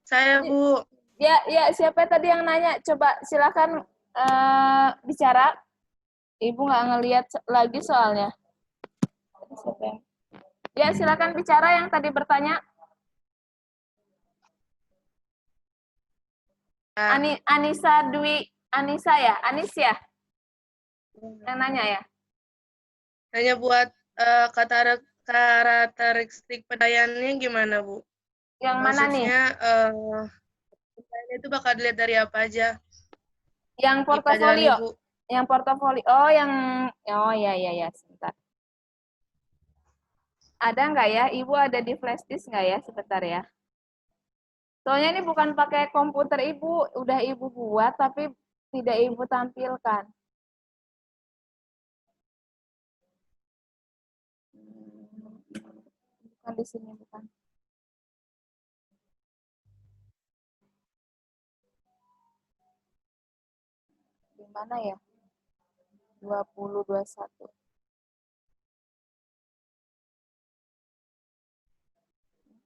Saya, Bu. Ya, siapa tadi yang nanya? Coba silakan bicara. Ibu nggak ngelihat lagi soalnya. Ya, silakan bicara yang tadi bertanya. Anissa ya? Anis ya? Yang nanya ya? Hanya buat karakteristik penilaiannya gimana, Bu? Yang mana nih? Maksudnya, penilaiannya itu bakal dilihat dari apa aja? Yang Di pelajaran portofolio. Ibu. Yang portofolio. Oh ya, sebentar. Ada nggak ya? Ibu ada di flash disk nggak ya? Sebentar ya. Soalnya ini bukan pakai komputer Ibu, udah Ibu buat tapi tidak Ibu tampilkan. Bukan di sini, bukan. Di mana ya? 2021.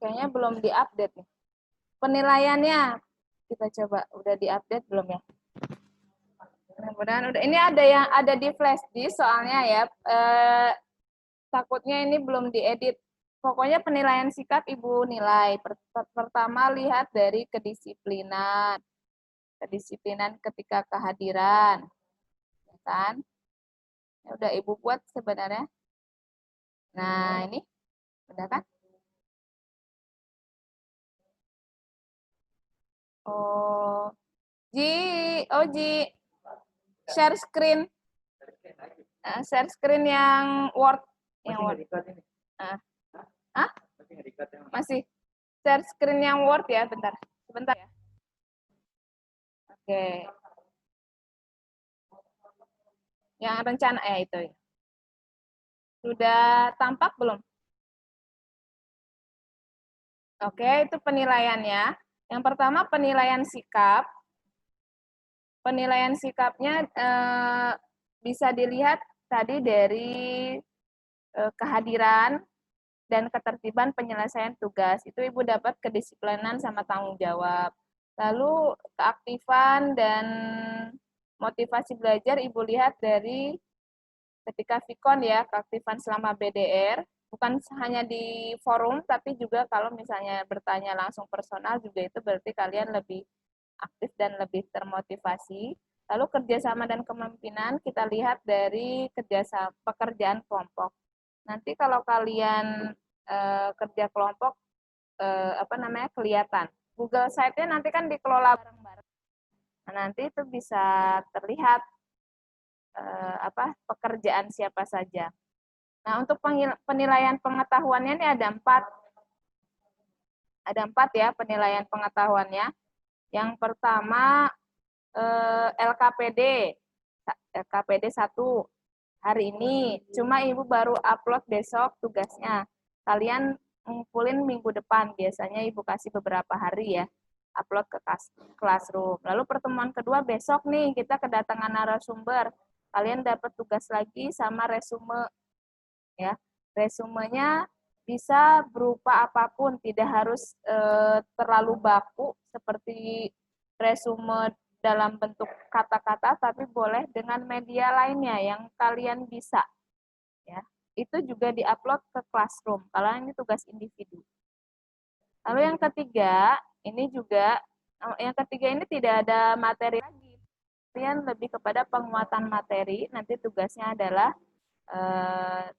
Kayaknya belum diupdate nih. Penilaiannya kita coba udah diupdate belum ya? Mudah-mudahan udah. Ini ada yang ada di flash disk soalnya ya. Takutnya ini belum diedit. Pokoknya penilaian sikap Ibu nilai. Pertama lihat dari kedisiplinan. Kedisiplinan ketika kehadiran. Ya kan? Ya udah Ibu buat sebenarnya. Nah, ini udah kan? Oh, Ji, share screen yang Word, masih share screen yang Word ya, sebentar ya. Oke, yang rencana itu ya. Sudah tampak belum? Oke, itu penilaiannya. Yang pertama penilaian sikap. Penilaian sikapnya bisa dilihat tadi dari kehadiran dan ketertiban penyelesaian tugas. Itu Ibu dapat kedisiplinan sama tanggung jawab. Lalu keaktifan dan motivasi belajar Ibu lihat dari ketika Vkon ya, keaktifan selama BDR, bukan hanya di forum, tapi juga kalau misalnya bertanya langsung personal juga itu berarti kalian lebih aktif dan lebih termotivasi. Lalu kerjasama dan kepemimpinan kita lihat dari kerjasama pekerjaan kelompok. Nanti kalau kalian kerja kelompok kelihatan. Google Site-nya nanti kan dikelola bareng-bareng. Nah, nanti itu bisa terlihat pekerjaan siapa saja. Nah, untuk penilaian pengetahuannya ini ada 4. Ada 4 ya penilaian pengetahuannya. Yang pertama LKPD 1 hari ini. Cuma Ibu baru upload besok tugasnya. Kalian ngumpulin minggu depan. Biasanya Ibu kasih beberapa hari ya. Upload ke Classroom. Lalu pertemuan kedua besok nih kita kedatangan narasumber. Kalian dapat tugas lagi sama resume ya. Resumenya bisa berupa apapun, tidak harus terlalu baku seperti resume dalam bentuk kata-kata, tapi boleh dengan media lainnya yang kalian bisa. Ya, itu juga diupload ke Classroom. Kalau ini tugas individu. Lalu yang ketiga, ini tidak ada materi lagi. Kalian lebih kepada penguatan materi. Nanti tugasnya adalah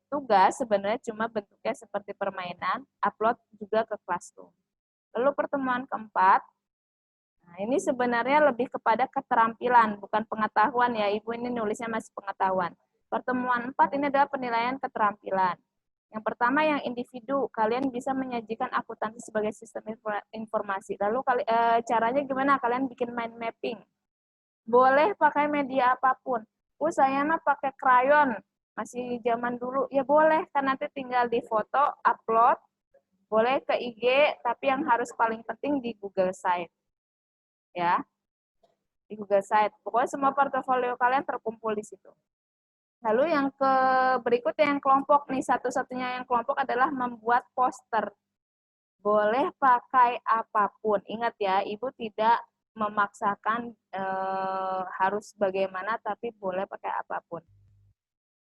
tugas sebenarnya cuma bentuknya seperti permainan, upload juga ke Classroom. Lalu pertemuan keempat, nah ini sebenarnya lebih kepada keterampilan, bukan pengetahuan ya, Ibu ini nulisnya masih pengetahuan. Pertemuan 4 ini adalah penilaian keterampilan. Yang pertama yang individu, kalian bisa menyajikan akuntansi sebagai sistem informasi. Lalu caranya gimana? Kalian bikin mind mapping. Boleh pakai media apapun. Saya mah pakai krayon, masih zaman dulu. Ya boleh, kan nanti tinggal di foto, upload, boleh ke IG, tapi yang harus paling penting di Google Site. Ya, di Google Site. Pokoknya semua portofolio kalian terkumpul di situ. Lalu yang berikutnya yang kelompok nih, satu-satunya yang kelompok adalah membuat poster. Boleh pakai apapun. Ingat ya, Ibu tidak memaksakan harus bagaimana, tapi boleh pakai apapun.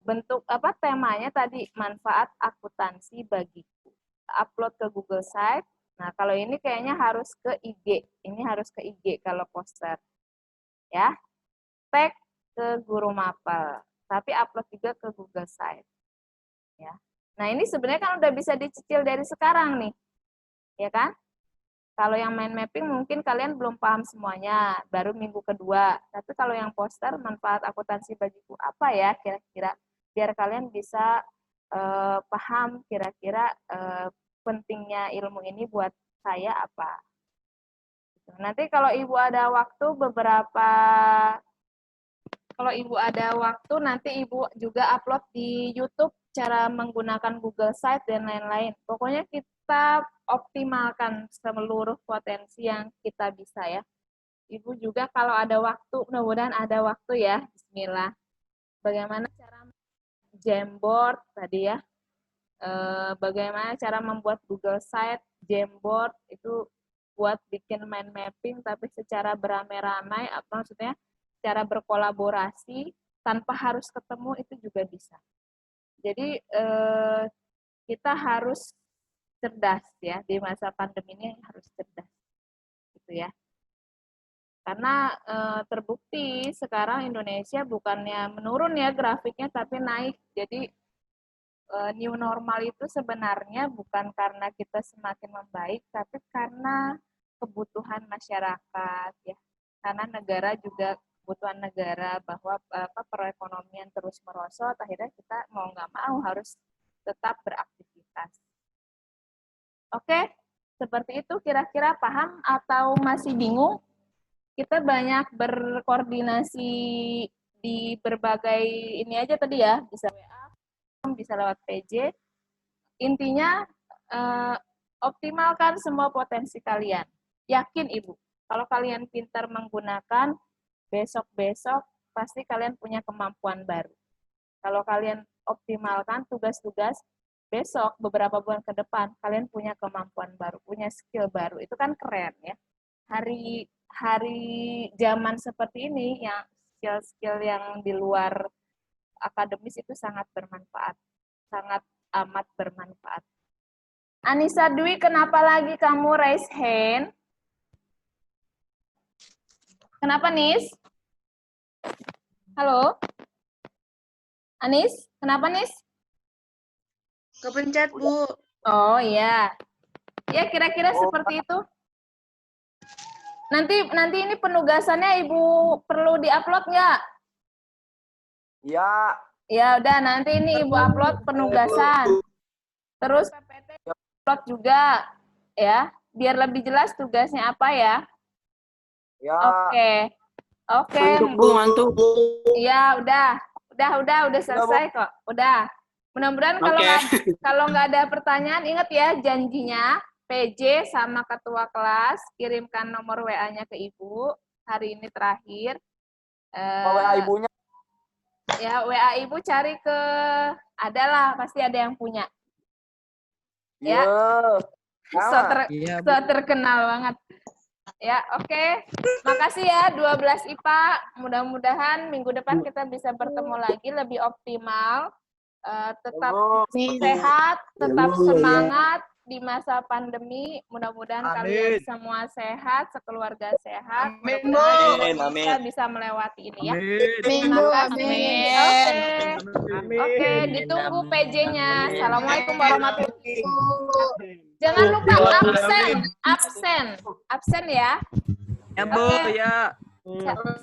Bentuk temanya tadi manfaat akuntansi bagiku. Upload ke Google Site. Nah, kalau ini kayaknya harus ke IG. Ini harus ke IG kalau poster. Ya. Tag ke guru mapel. Tapi upload juga ke Google Site. Ya. Nah, ini sebenarnya kan udah bisa dicicil dari sekarang nih. Ya kan? Kalau yang mind mapping mungkin kalian belum paham semuanya, baru minggu kedua. Tapi kalau yang poster, manfaat akuntansi bagiku apa ya kira-kira? Biar kalian bisa paham kira-kira pentingnya ilmu ini buat saya apa. Nanti kalau Ibu ada waktu nanti Ibu juga upload di YouTube cara menggunakan Google Site dan lain-lain. Pokoknya kita optimalkan seluruh potensi yang kita bisa ya. Ibu juga kalau ada waktu, mudah-mudahan ada waktu ya, bismillah. Bagaimana cara Jamboard tadi ya. Bagaimana cara membuat Google Site, Jamboard itu buat bikin mind mapping tapi secara beramai-ramai, maksudnya secara berkolaborasi tanpa harus ketemu itu juga bisa. Jadi kita harus cerdas ya, di masa pandemi ini harus cerdas gitu ya. Karena terbukti sekarang Indonesia bukannya menurun ya grafiknya tapi naik. Jadi new normal itu sebenarnya bukan karena kita semakin membaik tapi karena kebutuhan masyarakat ya. Karena negara juga kebutuhan negara bahwa perekonomian terus merosot, akhirnya kita mau nggak mau harus tetap beraktivitas. Oke, seperti itu kira-kira paham atau masih bingung? Kita banyak berkoordinasi di berbagai ini aja tadi ya, bisa WA, bisa lewat PJ. Intinya optimalkan semua potensi kalian. Yakin Ibu, kalau kalian pintar menggunakan, besok-besok pasti kalian punya kemampuan baru. Kalau kalian optimalkan tugas-tugas besok, beberapa bulan ke depan, kalian punya kemampuan baru, punya skill baru. Itu kan keren ya. Hari zaman seperti ini, yang skill-skill yang di luar akademis itu sangat bermanfaat. Sangat amat bermanfaat. Anissa Dwi, kenapa lagi kamu raise hand? Kenapa, Nis? Halo? Anis, kenapa, Nis? Kepencet, Bu. Oh, iya. Ya, kira-kira seperti itu. Nanti ini penugasannya Ibu perlu diupload nggak? Ya. Ya, udah. Nanti ini Ibu upload penugasan. Terus PPT upload juga, ya. Biar lebih jelas tugasnya apa ya. Ya. Oke. Ngantuk. Iya, udah selesai kok. Udah. Mudah-mudahan kalau nggak ada pertanyaan, ingat ya janjinya PJ sama ketua kelas kirimkan nomor WA-nya ke Ibu. Hari ini terakhir. WA ibunya. Ya, WA Ibu cari ke adalah pasti ada yang punya. Ya. So terkenal banget. Ya, oke. Makasih ya 12 IPA. Mudah-mudahan minggu depan kita bisa bertemu lagi lebih optimal. Tetap sehat, tetap semangat di masa pandemi. Mudah-mudahan kalian semua sehat, sekeluarga sehat. Mudah-mudahan kita bisa melewati ini ya. Oke, ditunggu PJ-nya. Assalamualaikum warahmatullahi wabarakatuh. Jangan lupa absen ya. Ya, Bu, ya.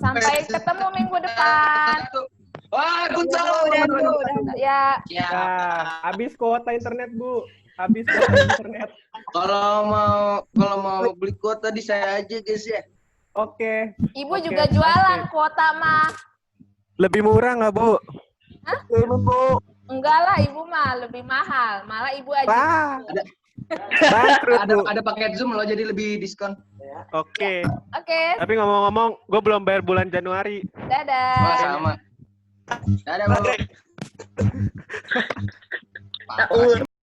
Sampai ketemu minggu depan. Wah, Ya. Habis kuota internet, Bu. Habis kuota internet. Kalau mau beli kuota di saya aja, guys ya. Oke. Ibu juga jualan kuota mah. Lebih murah nggak, Bu? Hah? Bu. Enggak lah, Ibu mah lebih mahal. Malah Ibu aja. Bangkrut, Bu. Ada paket Zoom loh, jadi lebih diskon. Oke. Oke. Tapi ngomong-ngomong, gue belum bayar bulan Januari. Dadah. Wah, sama. Dadah, Bu.